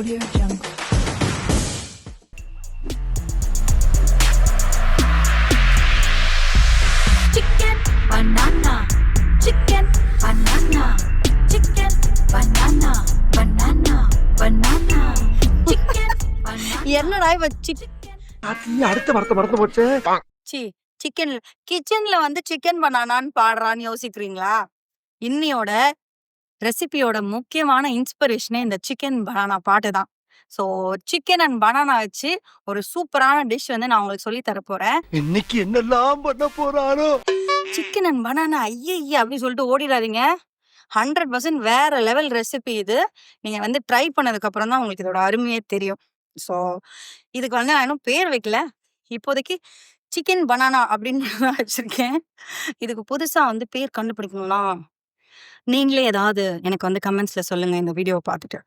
Audio Jungle. Chicken banana, chicken banana, chicken banana, banana, banana, chicken banana. என்னடா இவ அடுத்த மறந்து போச்சு. சிக்கன் கிச்சன்ல வந்து சிக்கன் பனானான்னு பாடுறான்னு யோசிக்கிறீங்களா? இன்னியோட ரெசிபியோட முக்கியமான இன்ஸ்பிரேஷனே இந்த சிக்கன் பனானா பாட்டு தான். ஸோ சிக்கன் அண்ட் பனானா வச்சு ஒரு சூப்பரான டிஷ் வந்து நான் உங்களுக்கு சொல்லி தர போறேன். இன்னைக்கு என்னெல்லாம் பண்ண போறாரோ. சிக்கன் அண்ட் பனானா ஐயே அப்படின்னு சொல்லிட்டு ஓடிடாதீங்க. 100% வேற லெவல் ரெசிபி இது. நீங்க வந்து ட்ரை பண்ணதுக்கு அப்புறம் தான் உங்களுக்கு இதோட அருமையே தெரியும். ஸோ இதுக்கு வந்து நான் இன்னும் பேர் வைக்கல. இப்போதைக்கு சிக்கன் பனானா அப்படின்னு நான் வச்சிருக்கேன். இதுக்கு புதுசா வந்து பேர் கண்டுபிடிக்கணும்னா நீங்களே ஏதாவது எனக்கு வந்து கமெண்ட்ஸ்ல சொல்லுங்க இந்த வீடியோவை பார்த்துட்டு.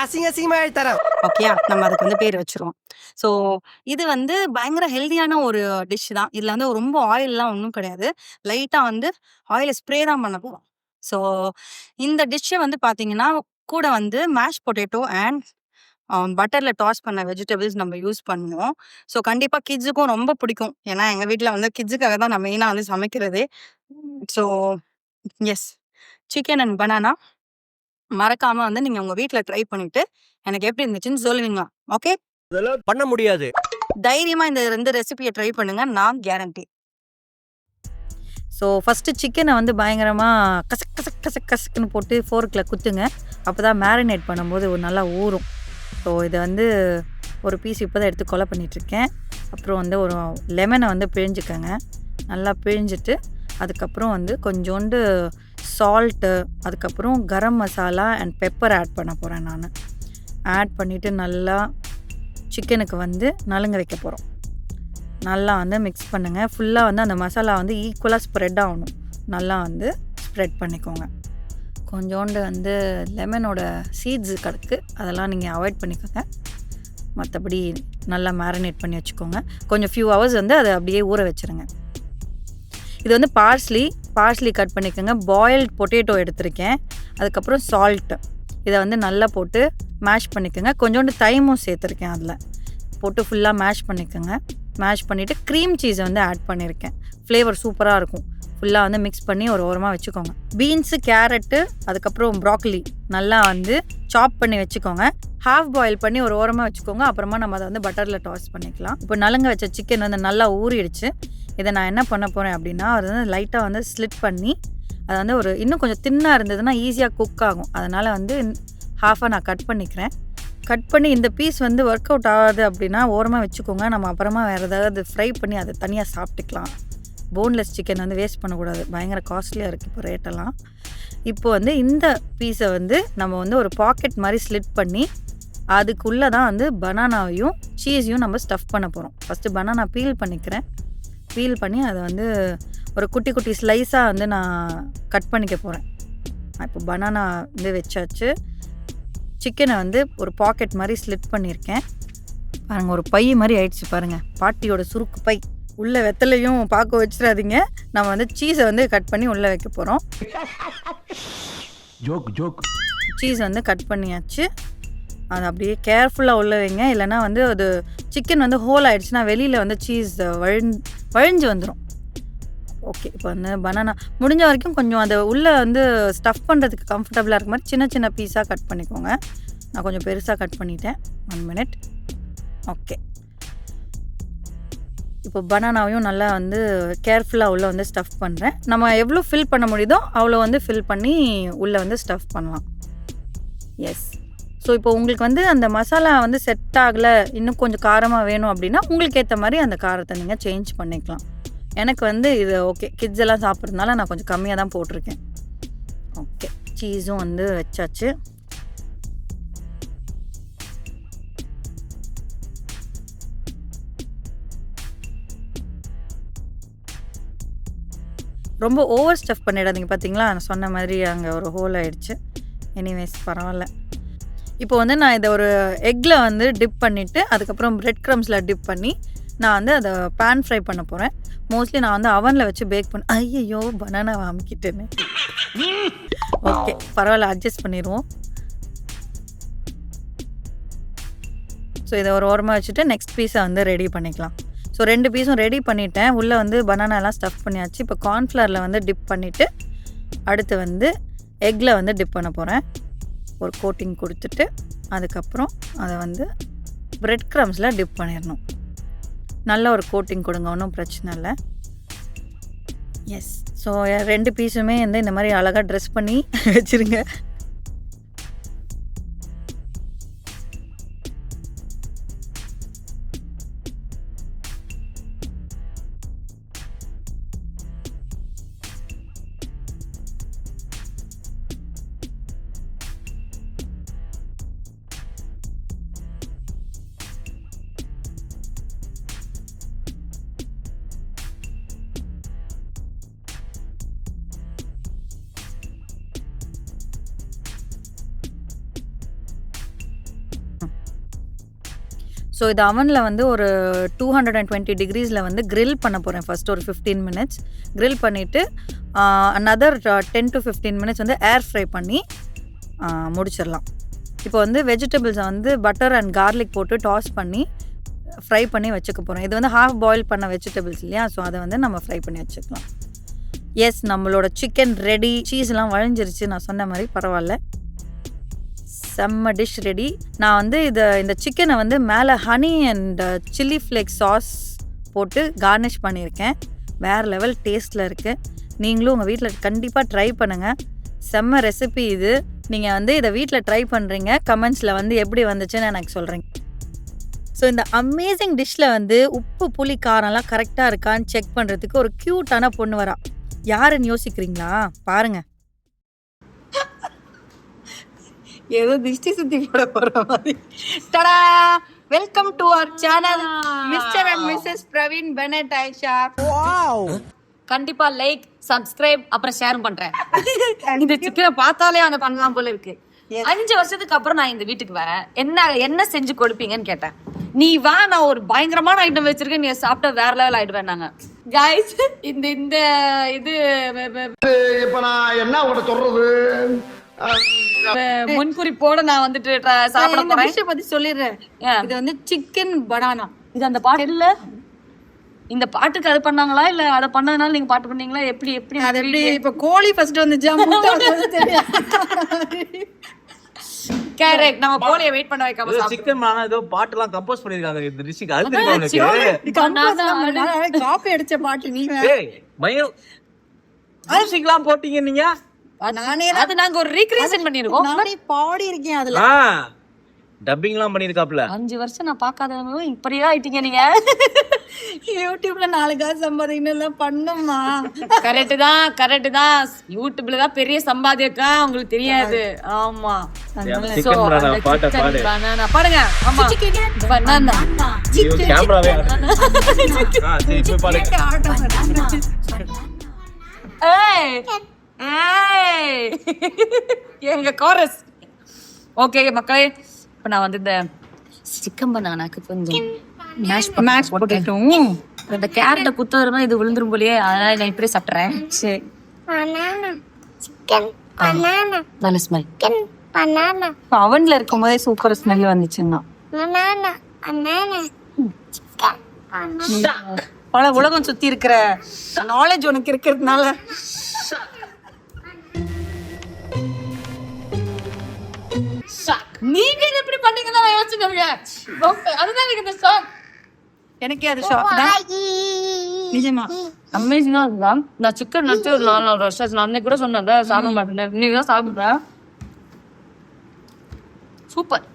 அசிங்கமா தரேன். ஓகேயா? நம்ம அதுக்கு வந்து பேர் வச்சிருவோம். ஸோ இது வந்து பயங்கர ஹெல்தியான ஒரு டிஷ் தான். இதுல வந்து ரொம்ப ஆயில்லாம் ஒன்றும் கிடையாது. லைட்டா வந்து ஆயிலை ஸ்ப்ரே தான் பண்ண போறோம். ஸோ இந்த டிஷ்ஷை வந்து பார்த்தீங்கன்னா கூட வந்து மேஷ் பொட்டேட்டோ அண்ட் பட்டர்ல டாஸ் பண்ண வெஜிடபிள்ஸ் நம்ம யூஸ் பண்ணுவோம். ஸோ கண்டிப்பா கிட்ஸுக்கும் ரொம்ப பிடிக்கும். ஏன்னா எங்க வீட்டில் வந்து கிட்ஸுக்காக தான் நான் மெயினாக வந்து சமைக்கிறதே. So yes, chicken and banana மறக்காம வந்து நீங்க உங்க வீட்ல ட்ரை பண்ணிட்டு எனக்கு எப்படி இருந்துச்சுன்னு சொல்லுவீங்களா? ஓகே, அதெல்லாம் பண்ண முடியாது. தைரியமா இந்த 2 ரெசிபியை ட்ரை பண்ணுங்க, நான் கேரண்டி. ஸோ ஃபர்ஸ்ட் சிக்கனை வந்து பயங்கரமா கசக் கசக் கசக் கசக்குன்னு போட்டு ஃபோர்க்கில் குத்துங்க. அப்போதான் மேரினேட் பண்ணும்போது ஒரு நல்லா ஊறும். ஸோ இதை வந்து ஒரு பீஸ் இப்போ தான் எடுத்து கொலை பண்ணிகிட்ருக்கேன். அப்புறம் வந்து ஒரு லெமனை வந்து பிழிஞ்சுக்கங்க. நல்லா பிழிஞ்சிட்டு அதுக்கப்புறம் வந்து கொஞ்சோண்டு சால்ட்டு, அதுக்கப்புறம் garam masala and pepper add பண்ண போகிறேன் நான். ஆட் பண்ணிவிட்டு நல்லா சிக்கனுக்கு வந்து நலுங்க வைக்க போகிறோம். நல்லா வந்து மிக்ஸ் பண்ணுங்கள். ஃபுல்லாக வந்து அந்த மசாலா வந்து ஈக்குவலாக ஸ்ப்ரெட் ஆகணும். நல்லா வந்து ஸ்ப்ரெட் பண்ணிக்கோங்க. கொஞ்சோண்டு வந்து லெமனோட சீட்ஸு கிடக்கு, அதெல்லாம் நீங்கள் அவாய்ட் பண்ணிக்கோங்க. மற்றபடி நல்லா மேரினேட் பண்ணி வச்சுக்கோங்க. கொஞ்சம் ஃபியூ ஹவர்ஸ் வந்து அதை அப்படியே ஊற வச்சுருங்க. இது வந்து பார்ஸ்லி கட் பண்ணிக்கோங்க. பாயில்ட் பொட்டேட்டோ எடுத்திருக்கேன். அதுக்கப்புறம் சால்ட்டு, இதை வந்து நல்லா போட்டு மேஷ் பண்ணிக்கோங்க. கொஞ்சோண்டு தைமும் சேர்த்துருக்கேன். அதில் போட்டு ஃபுல்லாக மேஷ் பண்ணிக்கோங்க. மேஷ் பண்ணிவிட்டு க்ரீம் சீஸை வந்து ஆட் பண்ணியிருக்கேன். ஃப்ளேவர் சூப்பராக இருக்கும். ஃபுல்லாக வந்து மிக்ஸ் பண்ணி ஒரு ஓரமாக வச்சுக்கோங்க. பீன்ஸு, கேரட்டு, அதுக்கப்புறம் ப்ராக்கலி நல்லா வந்து சாப் பண்ணி வச்சுக்கோங்க. ஹாஃப் பாயில் பண்ணி ஒரு ஓரமாக வச்சுக்கோங்க. அப்புறமா நம்ம அதை வந்து பட்டரில் டாஸ் பண்ணிக்கலாம். இப்போ நலுங்க வச்ச சிக்கன் வந்து நல்லா ஊறிடுச்சு. இதை நான் என்ன பண்ண போகிறேன் அப்படின்னா, அது வந்து லைட்டாக வந்து ஸ்லிட் பண்ணி அதை வந்து ஒரு இன்னும் கொஞ்சம் தின்னாக இருந்ததுன்னா ஈஸியாக குக் ஆகும். அதனால் வந்து ஹாஃபாக நான் கட் பண்ணிக்கிறேன். கட் பண்ணி இந்த பீஸ் வந்து ஒர்க் அவுட் ஆகாது அப்படின்னா ஓரமாக வச்சுக்கோங்க. நம்ம அப்புறமா வேறு ஏதாவது ஃப்ரை பண்ணி அதை தனியாக சாப்பிட்டுக்கலாம். போன்லெஸ் சிக்கன் வந்து வேஸ்ட் பண்ணக்கூடாது. பயங்கர காஸ்ட்லியாக இருக்குது இப்போ ரேட்டெல்லாம். இப்போ வந்து இந்த பீஸை வந்து நம்ம வந்து ஒரு பாக்கெட் மாதிரி ஸ்லிட் பண்ணி அதுக்குள்ளே தான் வந்து பனானாவையும் சீஸையும் நம்ம ஸ்டஃப் பண்ண போகிறோம். ஃபஸ்ட்டு பனானா பீல் பண்ணிக்கிறேன். பீல் பண்ணி அதை வந்து ஒரு குட்டி குட்டி ஸ்லைஸாக வந்து நான் கட் பண்ணிக்க போகிறேன். இப்போ பனானா வந்து வச்சாச்சு. சிக்கனை வந்து ஒரு பாக்கெட் மாதிரி ஸ்லிட் பண்ணியிருக்கேன். பாருங்கள், ஒரு பை மாதிரி ஆயிடுச்சு பாருங்கள். பாட்டியோட சுருக்கு பை. உள்ளே வெத்தலையும் பார்க்க வச்சிடாதீங்க. நம்ம வந்து சீஸை வந்து கட் பண்ணி உள்ளே வைக்க போகிறோம். சீஸ் வந்து கட் பண்ணியாச்சு. அது அப்படியே கேர்ஃபுல்லாக உள்ள வைங்க. இல்லைனா வந்து அது சிக்கன் வந்து ஹோல் ஆகிடுச்சுன்னா வெளியில் வந்து சீஸ் வழிஞ்சு வந்துடும். ஓகே, இப்போ வந்து பனானா முடிஞ்ச வரைக்கும் கொஞ்சம் அதை உள்ளே வந்து ஸ்டஃப் பண்ணுறதுக்கு கம்ஃபர்டபுளாக இருக்க மாதிரி சின்ன சின்ன பீஸாக கட் பண்ணிக்கோங்க. நான் கொஞ்சம் பெருசாக கட் பண்ணிட்டேன். 1 மினிட். ஓகே, இப்போ பனானாவையும் நல்லா வந்து கேர்ஃபுல்லாக உள்ளே வந்து ஸ்டஃப் பண்ணுறேன். நம்ம எவ்வளோ ஃபில் பண்ண முடியுதோ அவ்வளோ வந்து ஃபில் பண்ணி உள்ளே வந்து ஸ்டஃப் பண்ணலாம். எஸ். ஸோ இப்போ உங்களுக்கு வந்து அந்த மசாலா வந்து செட் ஆகலை, இன்னும் கொஞ்சம் காரமாக வேணும் அப்படின்னா உங்களுக்கு ஏற்ற மாதிரி அந்த காரத்தை நீங்கள் சேஞ்ச் பண்ணிக்கலாம். எனக்கு வந்து இது ஓகே, கிட்ஸ் எல்லாம் சாப்பிட்றதுனால நான் கொஞ்சம் கம்மியாக தான் போட்டிருக்கேன். ஓகே, சீஸும் வந்து வச்சாச்சு. ரொம்ப ஓவர் ஸ்டஃப் பண்ணிடாதீங்க. பார்த்தீங்களா, நான் சொன்ன மாதிரி அங்கே ஒரு ஹோல் ஆகிடுச்சு. எனிவேஸ் பரவாயில்ல. இப்போ வந்து நான் இதை ஒரு எக்கில் வந்து டிப் பண்ணிவிட்டு அதுக்கப்புறம் பிரெட் க்ரம்ஸில் டிப் பண்ணி நான் வந்து அதை பேன் ஃப்ரை பண்ண போகிறேன். மோஸ்ட்லி நான் வந்து அவனில் வச்சு பேக் பண்ண. ஐயோ, பனானா வாமிக்கிட்டேன்னு. ஓகே, பரவாயில்ல, அட்ஜஸ்ட் பண்ணிடுவோம். ஸோ இதை ஒரு ஓரமாக வச்சுட்டு நெக்ஸ்ட் பீஸை வந்து ரெடி பண்ணிக்கலாம். ஸோ 2 பீஸும் ரெடி பண்ணிட்டேன். உள்ளே வந்து பனானாலாம் ஸ்டஃப் பண்ணியாச்சு. இப்போ கார்ன்ஃப்ளவரில் வந்து டிப் பண்ணிவிட்டு அடுத்து வந்து எக்கில் வந்து டிப் பண்ண போகிறேன். ஒரு கோட்டிங் கொடுத்துட்டு அதுக்கப்புறம் அதை வந்து பிரெட் க்ரம்ஸில் டிப் பண்ணிடணும். நல்ல ஒரு கோட்டிங் கொடுங்க, ஒன்றும் பிரச்சனை இல்லை. எஸ், ஸோ 2 பீஸுமே வந்து இந்த மாதிரி அழகாக ட்ரெஸ் பண்ணி வச்சுருங்க. ஸோ இது அவனில் வந்து ஒரு 220 டிகிரிஸில் வந்து grill பண்ண போகிறேன். ஃபஸ்ட்டு ஒரு 15 minutes grill பண்ணிவிட்டு another 10 to 15 minutes வந்து ஏர் ஃப்ரை பண்ணி முடிச்சிடலாம். இப்போ வந்து வெஜிடபிள்ஸை வந்து பட்டர் அண்ட் கார்லிக் போட்டு டாஸ் பண்ணி ஃப்ரை பண்ணி வச்சுக்க போகிறோம். இது வந்து ஹாஃப் பாயில் பண்ண வெஜிடபிள்ஸ் இல்லையா, ஸோ அதை வந்து நம்ம ஃப்ரை பண்ணி வச்சுக்கலாம். எஸ், நம்மளோட சிக்கன் ரெடி. சீஸ்லாம் வழிஞ்சிருச்சு, நான் சொன்ன மாதிரி பரவாயில்ல. செம்ம டிஷ் ரெடி. நான் வந்து இந்த சிக்கனை வந்து மேலே honey and chilli flakes sauce போட்டு கார்னிஷ் பண்ணியிருக்கேன். வேறு லெவல் டேஸ்ட்டில் இருக்குது. நீங்களும் உங்கள் வீட்டில் கண்டிப்பாக ட்ரை பண்ணுங்கள். செம்ம ரெசிபி இது. நீங்கள் வந்து இதை வீட்டில் ட்ரை பண்ணுறீங்க, கமெண்ட்ஸில் வந்து எப்படி வந்துச்சுன்னு எனக்கு சொல்கிறீங்க. ஸோ இந்த அமேசிங் டிஷ்ஷில் வந்து உப்பு புளி காரம்லாம் கரெக்டாக இருக்கான்னு செக் பண்ணுறதுக்கு ஒரு க்யூட்டான பொண்ணு வரா. யாருன்னு யோசிக்கிறீங்களா? பாருங்கள், ஏதோ திருஷ்டி சுத்தி போட போற மாதிரி. டடா, welcome to our channel Mr and Mrs Praveen Bennet Aisha. Wow, கண்டிப்பா லைக், சப்ஸ்கிரைப், அப்புறம் ஷேர் பண்றேன். இந்த சிக்கனை பார்த்தாலே அந்த பண்ணலாம் போல இருக்கு. 5 வருஷத்துக்கு அப்புறம் நான் இந்த வீட்டுக்கு வரேன். என்ன செஞ்சு கொடுப்பீங்கன்னு கேட்டேன். நீ வா, நான் ஒரு பயங்கரமான ஐட்டம் வச்சிருக்கேன், நீ சாப்பிட்டா வேற லெவல் ஆயிடுவேன். நாங்க கைஸ், இந்த இது இப்ப நான் என்ன உங்கள்கிட்ட சொல்றது, முன்குறிப்போட நான் வந்துட்டு சாப்பிட இந்த போறேன். டிஷ்ஷை பத்தி சொல்லிடுறேன். இது வந்து சிக்கன் பனானா. இது அந்த பாட்டு இல்ல, இந்த பாட்டுக்கு அது பண்ணாங்களா இல்ல அதை பண்ணதுனால நீங்க பாட்டு பண்ணீங்களா? எப்படி அது எப்படி? இப்ப கோழி ஃபர்ஸ்ட் வந்துச்சா, முட்டை வந்தது தெரியாது. கரெக்ட். நம்ம கோழியை வெயிட் பண்ண வைக்காம சாப்பிடுறோம். சிக்கன் மானா ஏதோ பாட்டுலாம் கம்போஸ் பண்ணிருக்காங்க இந்த ரிஷிக்கு. அது தெரியுமா உனக்கு? காப்பி அடிச்ச பாட்டு நீ. ஏய் மயில் மியூசிக்லாம் போட்டீங்க நீங்க. அது நாங்க ஒரு ரீக்ரியேஷன் பண்ணிருக்கோம். நானே பாடி இருக்கேன் அதுல. டப்பிங்லாம் பண்ணிருக்காப்ல. 5 வருஷம் நான் பார்க்காதவங்க இப்படியே ஆயிட்டீங்க நீங்க. யூடியூப்ல 4 காசு சம்பாதிக்கணும் எல்லாம் பண்ணுமா? கரெக்ட் தான். யூடியூப்ல தான் பெரிய சம்பாதிக்கா, உங்களுக்கு தெரியாது. ஆமா, சிக்கன் பனானா பாட்ட பாடு. பாருங்க. ஆமா, பனானா கேமராவே சரி போய் பாருங்க. ஏய் எங்க கோரஸ். ஓகே மக்களே, இப்போ நான் வந்து இந்த சிக்கன் பனானாக்கு கொஞ்சம் மேஷ் போட்டுட்டோம். இந்த கேரட்டை குத்த வருமா இது விழுந்துரும் போலயே, அதனால நான் இப்படியே சாப்பிட்றேன். சரி, நல்ல ஸ்மெல். அவன்ல இருக்கும் போதே சூப்பர் ஸ்மெல் வந்துச்சுன்னா பல உலகம் சுத்தி இருக்கிற நாலேஜ் உனக்கு இருக்கிறதுனால. நீங்க எப்படி பண்ணீங்கன்னா யோசிச்சுங்க. அதுதான் எனக்கு இந்த ஷாக். எனக்கே அது ஷாக் தான் நிஜமா. அமேசிங்கா இருந்தான். நான் சிக்கன் நட்டு ஒரு 4 வருஷம் நான் அன்னைக்கு கூட சொன்னேன் சாப்பிட மாட்டேன், நீங்க தான் சாப்பிடுறேன். சூப்பர்.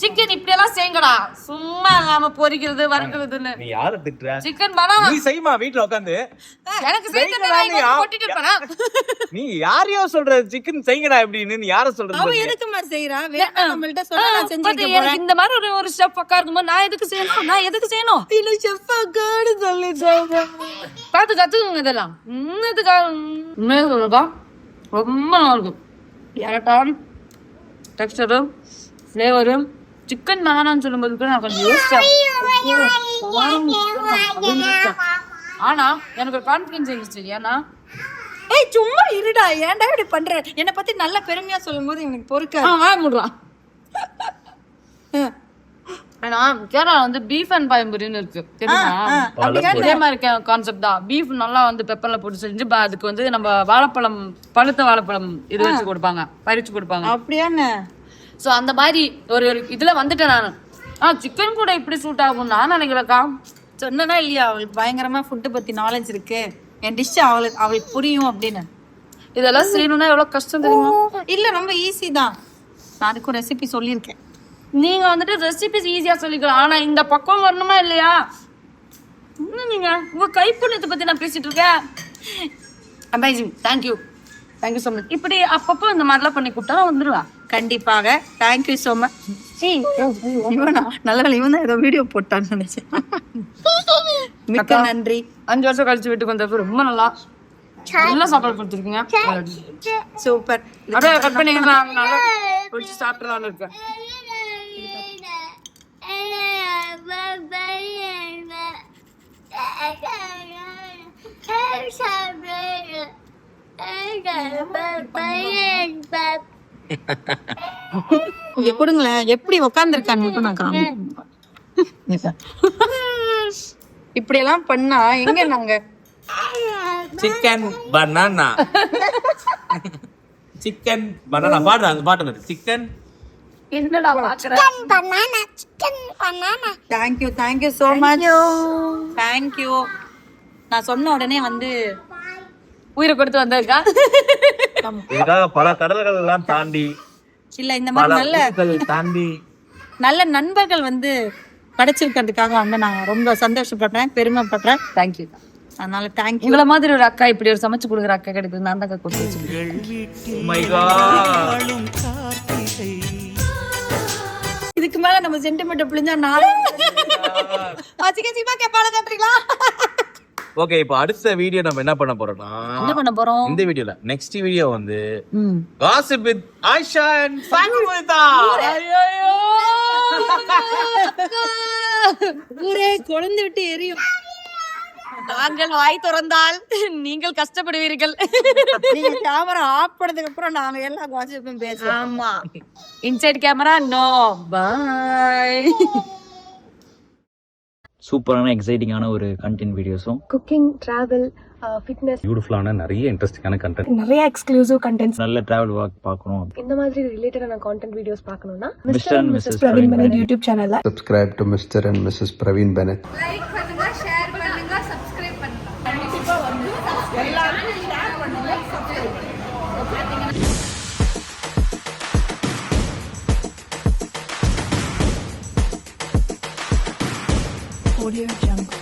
சிக்கன் இப்படி எல்லாம் செய்யுங்கடா, சும்மா இல்லாம பொரிக்கிறது வறுக்கிறதுன்னு. நீ யாரை திட்டுற? சிக்கன் பனானா நீ செய்யுமா வீட்ல உட்கார்ந்து. எனக்கு கொட்டிட்டு இருப்பேனா? நீ யாரையோ சொல்ற சிக்கன் செய்யுங்கடா எப்படின்னு, நீ யாரை சொல்றது? அவ எதுக்கு மாதிரி செய்றா? வேணா நம்மள்ட்ட சொன்னா நான் செஞ்சுக்க போறேன். இந்த மாதிரி ஒரு ஷெஃப் அக்கா இருக்கும்போது நான் எதுக்கு செய்யணும்? இல்ல ஷெஃப் அக்கான்னு சொல்லிட்டாங்க. பார்த்து கத்துக்குங்க இதெல்லாம். உண்மையாக சொல்லுதா, ரொம்ப நல்லா இருக்கும். கேரட்டான் டெக்ஸ்டரும் ஃப்ளேவரும். சிக்கன் பனானான்னு சொல்லும்போது கூட நான் கொஞ்சம் யோசிச்சேன். ஆனா எனக்கு ஒரு கான்ஃபிடன்ஸ் இருந்துச்சு. ஏன்னா ஏய் சும்மா இருடா, ஏன்டா இப்படி பண்ற? என்னை பத்தி நல்ல பெருமையா சொல்லும் போது எனக்கு பொறுக்க வாங்கிடுறான். ஏன்னா கேரளா வந்து பீஃப் அண்ட் பயம்புரின்னு இருக்கு தெரியுமா? இதே மாதிரி கான்செப்ட் தான். பீஃப் நல்லா வந்து பெப்பர்ல போட்டு செஞ்சு அதுக்கு வந்து நம்ம வாழைப்பழம், பழுத்த வாழைப்பழம் இது வச்சு கொடுப்பாங்க, பறிச்சு கொடுப்பாங்க. அப்படியாண்ணே? ஸோ அந்த மாதிரி ஒரு இதுல வந்துட்டேன் நான். சிக்கன் கூட இப்படி சூட் ஆகும் நான் நினைக்கிறேக்கா. சொன்னா இல்லையா அவளுக்கு பயங்கரமா ஃபுட்டு பத்தி நாலேஜ் இருக்கு, என் டிஷ் அவளுக்கு புரியும் அப்படின்னு. இதெல்லாம் செய்யணும்னா எவ்வளவு கஷ்டம் தெரியுமா? இல்ல ரொம்ப ஈஸி தான். நான் அதுக்கு ரெசிபி சொல்லியிருக்கேன். நீங்க வந்துட்டு ரெசிபிஸ் ஈஸியா சொல்லிக்கலாம், ஆனா இந்த பக்கம் வரணுமா இல்லையா? நீங்க உங்க கைப்புண்ணத்தை பத்தி நான் பேசிட்டு இருக்கேன். Amazing, thank you so much. இப்படி அப்பப்போ இந்த மாதிரிலாம் பண்ணி கொடுத்தா வந்துடுவா. கண்டிப்பாக, தேங்க்யூ ஸோ மச். நல்ல வேலை இவன் தான் ஏதோ வீடியோ போட்டான்னு நினைச்சேன். மிக்க நன்றி. 5 வருஷம் கழிச்சு வீட்டுக்கு வந்தப்ப ரொம்ப நல்லா சாப்பாடு கொடுத்துருக்கீங்க. சூப்பர். அப்படியே கட் பண்ணீங்கன்னா நல்லா குடிச்சு சாப்பிடலாம்னு இருக்கேன். இங்க கொடுங்களேன், எப்படி உக்காந்துருக்கான்னு மட்டும் நான் காமிக்கிறேன். இப்படி எல்லாம் பண்ணா எங்க நாங்க சிக்கன் பனானா சிக்கன் பனானா பாடு, அந்த பாட்டு சிக்கன் என்னடா பாக்குற? Thank you so much. தேங்க்யூ. நான் சொன்ன உடனே வந்து உயிரை கொடுத்து வந்திருக்கா. இதுக்காக பல கடல்கள் எல்லாம் தாண்டி, இல்ல இந்த மாதிரி நல்ல தாண்டி நல்ல நண்பர்கள் வந்து கிடைச்சிருக்கிறதுக்காக வந்து நான் ரொம்ப சந்தோஷப்படுறேன், பெருமைப்படுறேன். தேங்க்யூ. அதனால தேங்க்யூ. உங்களை மாதிரி ஒரு அக்கா, இப்படி ஒரு சமைச்சு கொடுக்குற அக்கா கிடைக்குது. நான் தான் கொடுத்து வச்சிருக்கேன். இதுக்கு மேல நம்ம சென்டிமெண்ட் பிழிஞ்சா நாளை கேப்பால கட்டுறீங்களா? ஓகே, இப்போ அடுத்த வீடியோ நம்ம என்ன பண்ண போறோம்னா, என்ன பண்ண போறோம் இந்த வீடியோல நெக்ஸ்ட் வீடியோ வந்து gossip with ஆயிஷா and ஃபஹ்மிதா. ஊரே கொழுந்து விட்டு எரியும். நாங்கள் வாய் திறந்தால் நீங்கள் கஷ்டப்படுவீர்கள். நீங்க கேமரா ஆஃப் பண்ணதுக்கு அப்புறம் நாங்க எல்லாம் வாட்ஸ்அப்பும் பேசுவோம். ஆமா, இன்சைட் கேமரா நோ. பை. சூப்பரான எக்ஸைட்டிங்கான ஒரு கண்டென்ட் வீடியோஸும், குக்கிங், டிராவல், ஃபிட்னஸ், பியூட்டிஃபுல்லான நிறைய இன்ட்ரெஸ்டிங்கான கண்டென்ட், நிறைய எக்ஸ்க்ளூசிவ் கண்டென்ட்ஸ், நல்ல டிராவல் வாக் பார்க்கணும், இந்த மாதிரி ரிலேட்டடான கான்டென்ட் வீடியோஸ் பார்க்கணும்னா Mr and Mrs Praveen Bennet YouTube சேனல்ல subscribe to Mr. and Mrs. Praveen Bennett. Audio Jungle.